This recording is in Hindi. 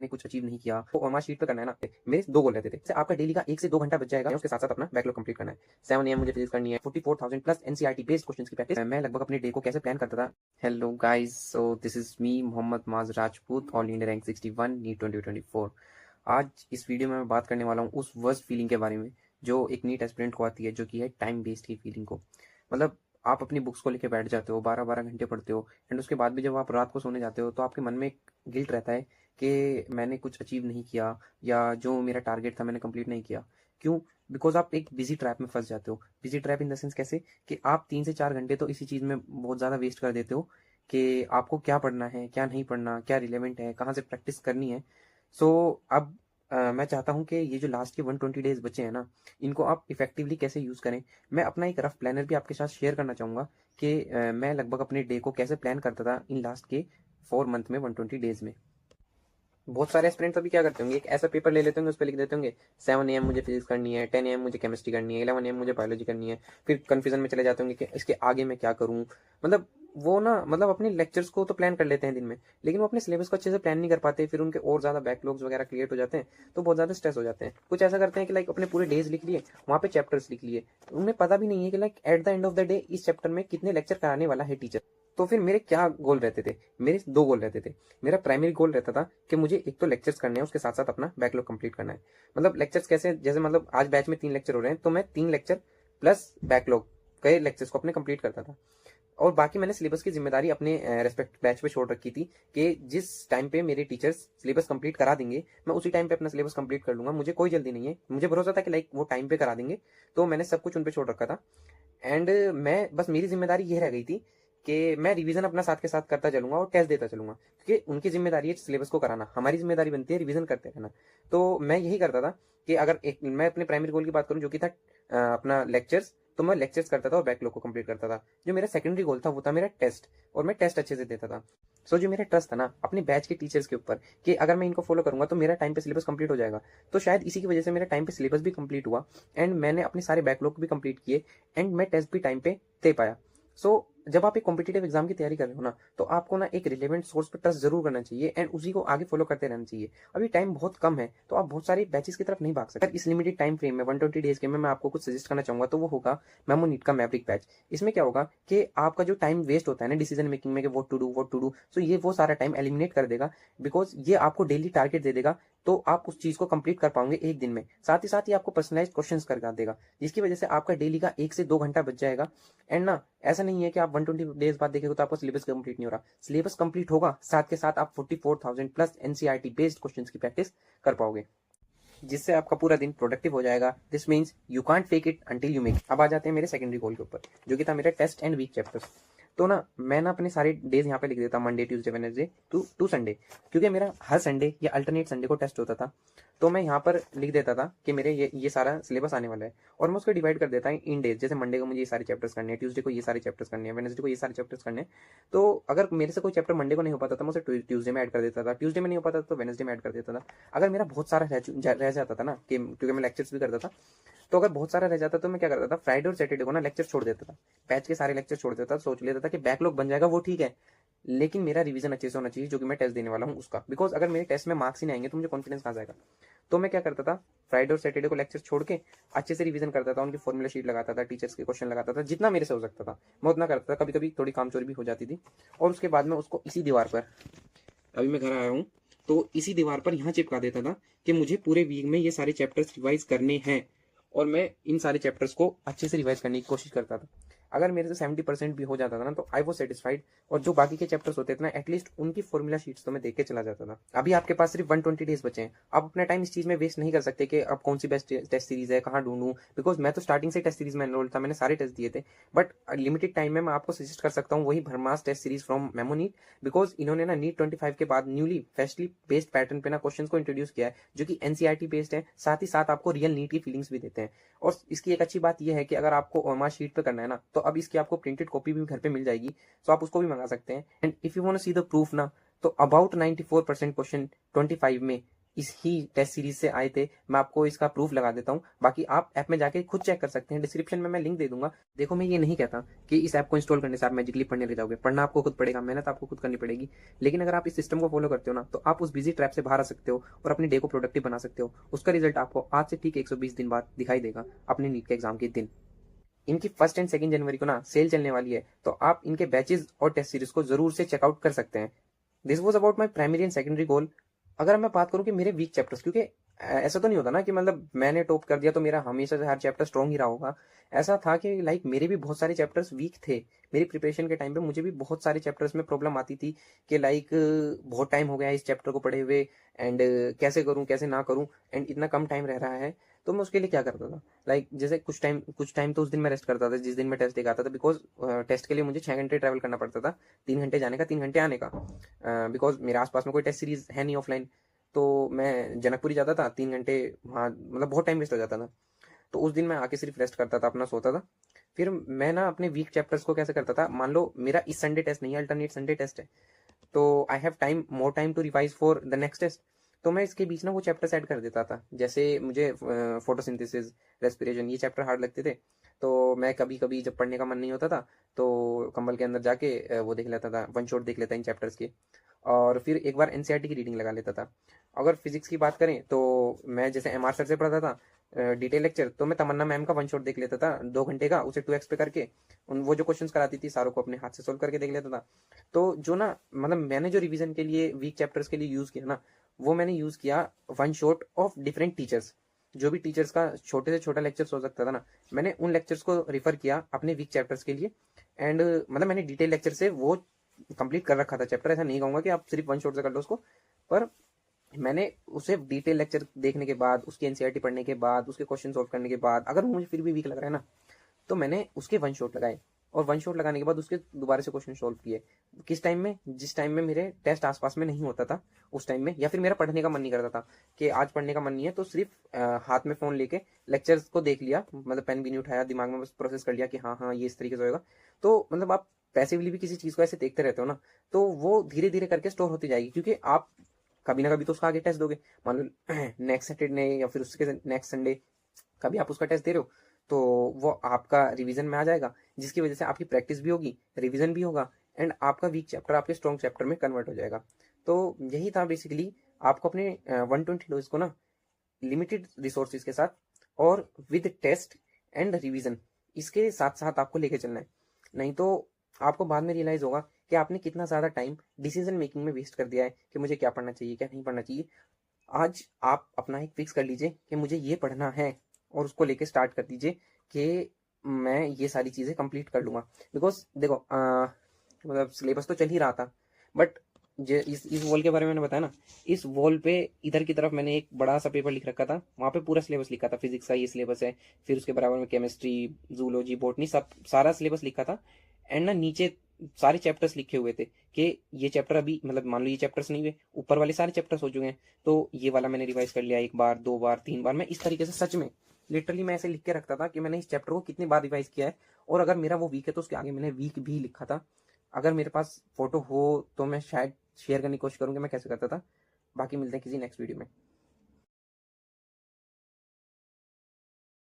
ने कुछ अचीव नहीं किया तो ओमा शीट पे करना है ना। मेरे 2 गोल रहते थे। जैसे आपका डेली का 1 से 2 घंटा बच जाएगा, उसके साथ-साथ अपना बैकलॉग कंप्लीट करना है। 7 एएम मुझे फिजिक्स करनी है, 44,000 प्लस एनसीईआरटी बेस्ड क्वेश्चंस की प्रैक्टिस। मैं लगभग अपने डे को कैसे प्लान करता था। Hello guys, so this is me Mohammad Maaz Rajput, all India rank 61 NEET 2024। आज इस वीडियो में मैं बात करने वाला हूँ उस वर्स्ट फीलिंग के बारे में जो एक नीट एस्पिरेंट को आती है, जो कि है टाइम वेस्ट की फीलिंग को। मतलब आप अपनी बुक्स को लेके बैठ जाते हो, 12-12 घंटे पढ़ते हो, एंड उसके बाद भी जब आप रात को सोने जाते हो तो आपके मन में एक गिल्ट रहता है कि मैंने कुछ अचीव नहीं किया, या जो मेरा टारगेट था मैंने कंप्लीट नहीं किया। क्यों? बिकॉज आप एक बिजी ट्रैप में फंस जाते हो। Busy trap in the sense कैसे कि आप 3 से 4 घंटे तो इसी चीज़ में बहुत ज़्यादा वेस्ट कर देते हो कि आपको क्या पढ़ना है, क्या नहीं पढ़ना, क्या रिलेवेंट है, कहाँ से प्रैक्टिस करनी है। सो अब मैं चाहता हूँ कि ये जो लास्ट के 120 डेज बचे हैं ना, इनको आप इफेक्टिवली कैसे यूज़ करें। मैं अपना एक रफ प्लानर भी आपके साथ शेयर करना चाहूँगा कि मैं लगभग अपने डे को कैसे प्लान करता था इन लास्ट के 4 मंथ में, 120 डेज में। बहुत सारे एस्पिरेंट्स अभी क्या करते होंगे, एक ऐसा पेपर ले लेते होंगे, उस पर लिख देते होंगे 7 एएम मुझे फिजिक्स करनी है, 10 एएम मुझे केमिस्ट्री करनी है, 11 एएम मुझे बायोलॉजी करनी है। फिर कन्फ्यूजन में चले जाते होंगे कि इसके आगे मैं क्या करूँ। मतलब वो ना, मतलब अपने लेक्चर्स को तो प्लान कर लेते हैं दिन में, लेकिन वो अपने सिलेबस को अच्छे से प्लान नहीं कर पाते। फिर उनके और ज़्यादा बैकलॉग्स वगैरह क्रिएट हो जाते हैं, तो बहुत ज़्यादा स्ट्रेस हो जाते हैं। कुछ ऐसा करते हैं कि लाइक अपने पूरे डेज लिख लिए, वहाँ पे चैप्टर्स लिख लिए, उन्हें पता भी नहीं है कि like at the end of the day इस चैप्टर में कितने लेक्चर कराने वाला है टीचर। तो फिर मेरे क्या गोल रहते थे? मेरे 2 गोल रहते थे। मेरा प्राइमरी गोल रहता था कि मुझे एक तो लेक्चर्स करने हैं, उसके साथ साथ अपना बैकलॉग कंप्लीट करना है। मतलब लेक्चर्स कैसे, जैसे मतलब आज बैच में 3 लेक्चर हो रहे हैं, तो मैं 3 लेक्चर प्लस बैकलॉग कई लेक्चर्स को अपने कंप्लीट करता था। और बाकी मैंने सिलेबस की जिम्मेदारी अपने रेस्पेक्ट बैच पे छोड़ रखी थी कि जिस टाइम पे मेरे टीचर्स सिलेबस कंप्लीट करा देंगे, मैं उसी टाइम पे अपना सिलेबस कंप्लीट कर लूंगा। मुझे कोई जल्दी नहीं है, मुझे भरोसा था कि लाइक वो टाइम पे करा देंगे, तो मैंने सब कुछ उन पे छोड़ रखा था। एंड मैं बस, मेरी जिम्मेदारी ये रह गई थी कि मैं रिवीजन अपना साथ के साथ करता चलूंगा और टेस्ट देता चलूंगा, क्योंकि उनकी जिम्मेदारी है सिलेबस को कराना, हमारी जिम्मेदारी बनती है रिवीजन करते रहना। तो मैं यही करता था कि अगर एक मैं अपने प्राइमरी गोल की बात करूं, जो कि था अपना लेक्चर्स, तो मैं लेक्चर्स करता था और बैकलॉग को कंप्लीट करता था। जो मेरा सेकेंडरी गोल था वो था मेरा टेस्ट, और मैं टेस्ट अच्छे से देता था। सो जो मेरा ट्रस्ट था ना अपने बैच के टीचर्स के ऊपर कि अगर मैं इनको फॉलो करूंगा तो मेरा टाइम पे सिलेबस कंप्लीट हो जाएगा, तो शायद इसी की वजह से मेरा टाइम पे सिलेबस भी कंप्लीट हुआ, एंड मैंने अपने सारे बैकलॉग भी कंप्लीट किए, एंड मैं टेस्ट भी टाइम पे दे पाया। सो जब आप एक कॉम्पिटेटिव एग्जाम की तैयारी कर रहे हो ना, तो आपको ना एक रिलेवेंट सोर्स पर ट्रस्ट जरूर करना चाहिए, एंड उसी को आगे फॉलो करते रहना चाहिए। अभी टाइम बहुत कम है, तो आप बहुत सारे बैचेस की तरफ नहीं भाग सकते। इस लिमिटेड टाइम फ्रेम में 120 डेज के में मैं आपको कुछ सजेस्ट करना चाहूंगा, तो वो होगा मेमो नीट का मैवरिक बैच। इसमें क्या होगा कि आपका जो टाइम वेस्ट होता है ना डिसीजन मेकिंग में कि व्हाट टू डू, सो ये वो सारा टाइम एलिमिनेट कर देगा, बिकॉज ये आपको डेली टारगेट दे देगा, तो आप उस चीज को कंप्लीट कर पाओगे एक दिन में। साथ ही साथ ये आपको पर्सनलाइज क्वेश्चंस कर देगा, जिसकी वजह से आपका डेली का 1 से 2 घंटा बच जाएगा। एंड ना, ऐसा नहीं है कि आप 120 डेज बाद देखेंगे तो आपका सिलेबस कंप्लीट नहीं हो रहा, सिलेबस कंप्लीट होगा, साथ के साथ आप 44,000 प्लस एनसीईआरटी बेस्ड क्वेश्चंस की प्रैक्टिस कर पाओगे, जिससे आपका पूरा दिन प्रोडक्टिव हो जाएगा। This means you can't fake it until you make. अब आ जाते हैं मेरे सेकेंडरी गोल के ऊपर, जो कि था मेरा टेस्ट एंड वीक चैप्टर्स। तो ना, मैं ना अपने सारे डेज यहाँ पे लिख देता, Monday Tuesday Wednesday to Sunday, क्योंकि मेरा हर संडे या अल्टरनेट संडे को टेस्ट होता था। तो मैं यहाँ पर लिख देता था कि मेरे ये सारा सिलेबस आने वाला है, और मैं उसको डिवाइड कर देता इन डेज। जैसे मंडे को मुझे ये सारे चैप्टर्स करने हैं, ट्यूसडे को ये सारे चैप्टर्स करने हैं, वेडनेसडे को ये सारे चैप्टर्स करने हैं। तो अगर मेरे से कोई चैप्टर मंडे को नहीं हो पाता था, मैं उसे ट्यूसडे में ऐड कर देता था, ट्यूसडे में नहीं हो पाता था तो वेडनेसडे में ऐड कर देता था। अगर मेरा बहुत सारा रह जाता था ना, कि क्योंकि मैं लेक्चर्स भी करता था, तो अगर बहुत सारा रह जाता तो मैं क्या करता था, फ्राइडे और सैटरडे को ना लेक्चर छोड़ देता था, बैच के सारे लेक्चर छोड़ देता था। सोच लेता था कि बैकलॉग बन जाएगा वो ठीक है, लेकिन मेरा रिवीजन अच्छे से होना चाहिए, जो कि मैं टेस्ट देने वाला हूँ उसका। बिकॉज अगर मेरे टेस्ट में मार्क्स ही नहीं आएंगे तो मुझे कॉन्फिडेंस कहाँ जाएगा। तो मैं क्या करता था, फ्राइडे और सैटरडे को लेक्चर छोड़ के अच्छे से रिवीजन करता था, उनकी फॉर्मूला शीट लगाता था, टीचर्स के क्वेश्चन लगाता था, जितना मेरे से हो सकता था मैं उतना करता था। कभी कभी थोड़ी कामचोरी भी हो जाती थी, और उसके बाद में उसको इसी दीवार पर, अभी मैं घर आया हूँ तो इसी दीवार पर यहाँ चिपका देता था कि मुझे पूरे वीक में ये सारे चैप्टर्स रिवाइज करने हैं, और मैं इन सारे चैप्टर्स को अच्छे से रिवाइज करने की कोशिश करता था। अगर मेरे से 70% भी हो जाता था ना, तो आई वॉज सेटिस्फाइड। और जो बाकी के चैप्टर्स होते थे ना, एटलीस्ट उनकी फॉर्मूला शीट्स तो मैं देख के चला जाता था। अभी आपके पास सिर्फ 120 डेज बचे हैं, आप अपना टाइम इस चीज में वेस्ट नहीं कर सकते कि अब कौन सी बेस्ट टेस्ट सीरीज है, कहाँ ढूंढूं। बिकॉज मैं तो स्टार्टिंग से टेस्ट सीरीज में एनरोल था, मैंने सारे टेस्ट दिए थे। बट लिमिटेड टाइम में मैं आपको सजेस्ट कर सकता हूँ वही भरमास टेस्ट सीरीज फ्रॉम मेमोनीट, बिकॉज इन्होंने ना नीट 25 के बाद न्यूली फ्रेशली बेस्ड पैटर्न पे ना क्वेश्चंस को इंट्रोड्यूस किया है, जो कि एनसीईआरटी बेस्ड है, साथ ही साथ आपको रियल नीट की फीलिंग्स भी देते हैं। और इसकी एक अच्छी बात यह है कि अगर आपको ओएमआर शीट पे करना है ना, तो अब इसकी आपको प्रिंटेड कॉपी भी घर पे मिल जाएगी, तो आप उसको भी मंगा सकते हैं। And if you want to see the proof ना, तो अबाउट 94% क्वेश्चन 25 में इस ही टेस्ट सीरीज से आए थे। मैं आपको इसका प्रूफ लगा देता हूँ, बाकी आप ऐप में जाके खुद चेक कर सकते हैं, डिस्क्रिप्शन में मैं लिंक दे दूंगा। देखो मैं ये नहीं कहता कि इस ऐप को इंस्टॉल करने से आप मैजिकली पढ़ने लग जाओगे, पढ़ना आपको खुद पड़ेगा, मेहनत आपको खुद करनी पड़ेगी। लेकिन अगर आप इस सिस्टम को फॉलो करते हो ना, तो आप उस बिजी ट्रैप से बाहर आ सकते हो और अपने डे को प्रोडक्टिव बना सकते हो। उसका रिजल्ट आपको आज से ठीक 120 दिन बाद दिखाई देगा, अपने नीट के एग्जाम के दिन। इनकी 1 एंड 2 जनवरी को ना सेल चलने वाली है, तो आप इनके बैचेस और टेस्ट सीरीज को जरूर से चेकआउट कर सकते हैं। This was about my primary and secondary goal. अगर मैं बात करूं कि मेरे वीक चैप्टर्स, क्योंकि ऐसा तो नहीं होता ना कि मतलब मैंने टॉप कर दिया तो मेरा हमेशा से हर चैप्टर स्ट्रॉन्ग ही रहा होगा। ऐसा था कि लाइक मेरे भी बहुत सारे चैप्टर्स वीक थे। मेरी प्रिपरेशन के टाइम पे मुझे भी बहुत सारे चैप्टर्स में प्रॉब्लम आती थी कि लाइक बहुत टाइम हो गया इस चैप्टर को पढ़े हुए, एंड कैसे करूं कैसे ना करूं, एंड इतना कम टाइम रह रहा है। तो मैं उसके लिए क्या करता था, लाइक जैसे कुछ टाइम तो उस दिन मैं रेस्ट करता था जिस दिन मैं टेस्ट देकर आता था, बिकॉज टेस्ट के लिए मुझे 6 घंटे ट्रैवल करना पड़ता था, 3 घंटे जाने का 3 घंटे आने का, बिकॉज मेरे आसपास में कोई टेस्ट सीरीज है नहीं ऑफलाइन। तो मैं जनकपुरी जाता था, 3 घंटे वहाँ, मतलब बहुत टाइम वेस्ट हो जाता था। तो उस दिन मैं आके सिर्फ रेस्ट करता था, अपना सोता था। फिर मैं ना अपने वीक चैप्टर्स को कैसे करता था, मान लो मेरा इस संडे टेस्ट नहीं है, अल्टरनेट संडे टेस्ट है, तो I have time, more time to revise for the next test. तो मैं इसके बीच ना वो चैप्टर्स ऐड कर देता था। जैसे मुझे फोटोसिंथेसिस, रेस्पिरेशन, ये चैप्टर हार्ड लगते थे, तो मैं कभी कभी जब पढ़ने का मन नहीं होता था तो कंबल के अंदर जाके वो देख लेता था, वन शॉट देख लेता इन चैप्टर्स के, और फिर एक बार एनसीईआरटी की रीडिंग लगा लेता था। अगर फिजिक्स की बात करें तो मैं जैसे एमआर सर से पढ़ता था डिटेल लेक्चर, तो मैं तमन्ना मैम का वन शॉट देख लेता था 2 घंटे का, उसे 2x पे करके उन वो जो क्वेश्चंस कराती थी सारों को अपने हाथ से सोल्व करके देख लेता था। तो जो ना मतलब मैंने जो रिवीजन के लिए वीक चैप्टर्स के लिए यूज किया ना, वो मैंने यूज किया one shot of different teachers. जो भी टीचर्स का छोटे से छोटा लेक्चर हो सकता था ना, मैंने उन लेक्चर्स को रिफर किया अपने वीक चैप्टर्स के लिए। एंड मतलब मैंने डिटेल लेक्चर से वो कंप्लीट कर रखा था चैप्टर। ऐसा नहीं कहूंगा कि आप सिर्फ वन शॉट से कर लो उसको, पर मैंने उसे डिटेल लेक्चर देखने के बाद, उसकी एनसीईआरटी पढ़ने के बाद, उसके क्वेश्चन सॉल्व करने के बाद, अगर मुझे फिर भी वीक लग रहा है ना, तो मैंने उसके वन शॉट लगाए, और वन शॉट लगाने के बाद उसके दोबारा से क्वेश्चन सॉल्व किए। किस टाइम में, जिस टाइम में मेरे टेस्ट आसपास में नहीं होता था उस टाइम में, या फिर मेरा पढ़ने का मन नहीं करता था कि आज पढ़ने का मन नहीं है, तो सिर्फ हाथ में फोन लेके लेक्चर्स को देख लिया, मतलब पेन भी नहीं उठाया, दिमाग में बस प्रोसेस कर लिया कि हाँ हाँ ये इस तरीके से होगा। तो मतलब आप पैसिवली भी किसी चीज को ऐसे देखते रहते हो ना, तो वो धीरे धीरे करके स्टोर होती जाएगी, क्योंकि आप कभी ना कभी तो उसका आगे टेस्ट दोगे। मान लो नेक्स्ट सैटरडे या फिर उसके नेक्स्ट संडे कभी आप उसका टेस्ट दे रहे हो, तो वो आपका रिवीजन में आ जाएगा, जिसकी वजह से आपकी प्रैक्टिस भी होगी, रिवीजन भी होगा, एंड आपका वीक चैप्टर आपके स्ट्रॉन्ग चैप्टर में कन्वर्ट हो जाएगा। तो यही था बेसिकली, आपको अपने 120 डेज को ना लिमिटेड रिसोर्सेज के साथ और विद टेस्ट एंड रिवीजन, इसके साथ साथ आपको लेके चलना है। नहीं तो आपको बाद में रियलाइज होगा कि आपने कितना ज्यादा टाइम डिसीजन मेकिंग में वेस्ट कर दिया है कि मुझे क्या पढ़ना चाहिए क्या नहीं पढ़ना चाहिए। आज आप अपना एक फिक्स कर लीजिए कि मुझे ये पढ़ना है, और उसको लेके स्टार्ट कर दीजिए कि मैं ये सारी चीजें कंप्लीट कर लूंगा। बिकॉज देखो मतलब सिलेबस तो चल ही रहा था, बट इस वॉल के बारे में मैंने बताया ना, इस वॉल पे इधर की तरफ मैंने एक बड़ा सा पेपर लिख रखा था, वहां पे पूरा सिलेबस लिखा था, फिजिक्स का ये सिलेबस है, फिर उसके बराबर में केमिस्ट्री, जूलॉजी, बॉटनी, सब सारा सिलेबस लिखा था। एंड ना नीचे सारे चैप्टर्स लिखे हुए थे कि ये चैप्टर अभी, मतलब मान लो ये चैप्टर्स नहीं हुए, ऊपर वाले सारे चैप्टर्स हो चुके हैं, तो ये वाला मैंने रिवाइज कर लिया 1 बार 2 बार 3 बार। मैं इस तरीके से सच में लिटरली मैं ऐसे लिख के रखता था कि मैंने इस चैप्टर को कितनी बार रिवाइज किया है, और अगर मेरा वो वीक है तो उसके आगे मैंने वीक भी लिखा था। अगर मेरे पास फोटो हो तो मैं शायद शेयर करने की कोशिश करूंगा मैं कैसे करता था। बाकी मिलते हैं किसी नेक्स्ट वीडियो में।